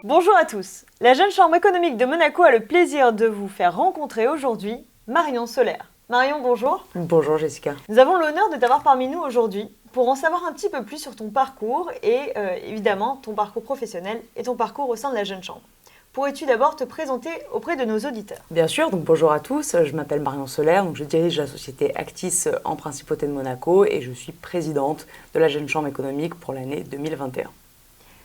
Bonjour à tous. La Jeune Chambre économique de Monaco a le plaisir de vous faire rencontrer aujourd'hui Marion Solaire. Marion, bonjour. Bonjour Jessica. Nous avons l'honneur de t'avoir parmi nous aujourd'hui pour en savoir un petit peu plus sur ton parcours et évidemment ton parcours professionnel et ton parcours au sein de la Jeune Chambre. Pourrais-tu d'abord te présenter auprès de nos auditeurs? Bien sûr, donc bonjour à tous, je m'appelle Marion Solaire, donc je dirige la société Actis en Principauté de Monaco et je suis présidente de la Jeune Chambre économique pour l'année 2021.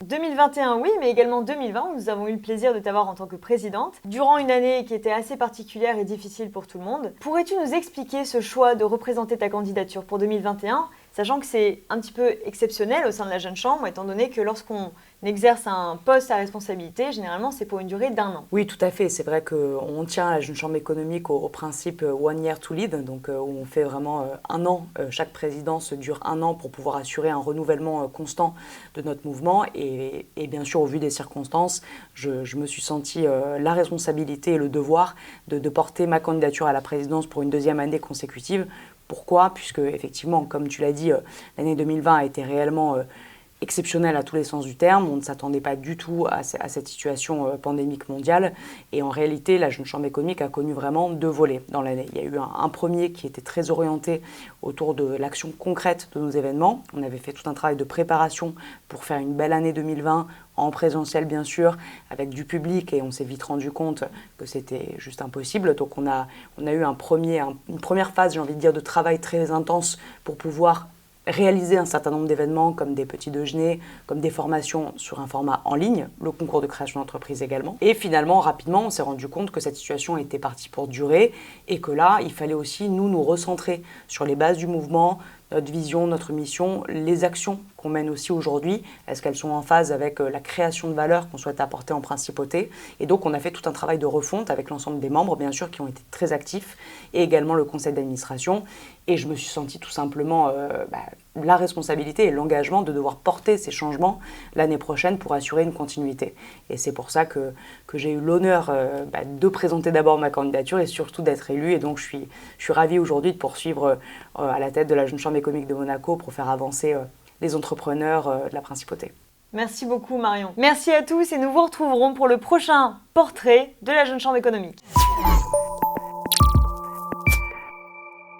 2021, oui, mais également 2020, où nous avons eu le plaisir de t'avoir en tant que présidente, durant une année qui était assez particulière et difficile pour tout le monde. Pourrais-tu nous expliquer ce choix de représenter ta candidature pour 2021, sachant que c'est un petit peu exceptionnel au sein de la Jeune Chambre, étant donné que lorsqu'on exerce un poste à responsabilité, généralement c'est pour une durée d'1 an. Oui, tout à fait, c'est vrai qu'on tient à la Jeune Chambre économique au principe one year to lead, donc où on fait vraiment 1 an, chaque présidence dure 1 an pour pouvoir assurer un renouvellement constant de notre mouvement et bien sûr au vu des circonstances, je me suis senti la responsabilité et le devoir de porter ma candidature à la présidence pour une 2e année consécutive. Pourquoi? Puisque effectivement, comme tu l'as dit, l'année 2020 a été réellement exceptionnelle à tous les sens du terme. On ne s'attendait pas du tout à cette situation pandémique mondiale. Et en réalité, la Jeune Chambre économique a connu vraiment 2 volets dans l'année. Il y a eu un premier qui était très orienté autour de l'action concrète de nos événements. On avait fait tout un travail de préparation pour faire une belle année 2020, en présentiel bien sûr, avec du public, et on s'est vite rendu compte que c'était juste impossible. Donc on a eu une première phase, j'ai envie de dire, de travail très intense pour pouvoir réaliser un certain nombre d'événements comme des petits déjeuners, comme des formations sur un format en ligne, le concours de création d'entreprise également. Et finalement, rapidement, on s'est rendu compte que cette situation était partie pour durer et que là, il fallait aussi nous recentrer sur les bases du mouvement, notre vision, notre mission, les actions qu'on mène aussi aujourd'hui. Est-ce qu'elles sont en phase avec la création de valeur qu'on souhaite apporter en principauté? Et donc, on a fait tout un travail de refonte avec l'ensemble des membres, bien sûr, qui ont été très actifs, et également le conseil d'administration. Et je me suis sentie tout simplement la responsabilité et l'engagement de devoir porter ces changements l'année prochaine pour assurer une continuité. Et c'est pour ça que j'ai eu l'honneur de présenter d'abord ma candidature et surtout d'être élue. Et donc, je suis ravie aujourd'hui de poursuivre à la tête de la Jeune Chambre économique de Monaco pour faire avancer les entrepreneurs de la Principauté. Merci beaucoup Marion. Merci à tous et nous vous retrouverons pour le prochain portrait de la Jeune Chambre économique.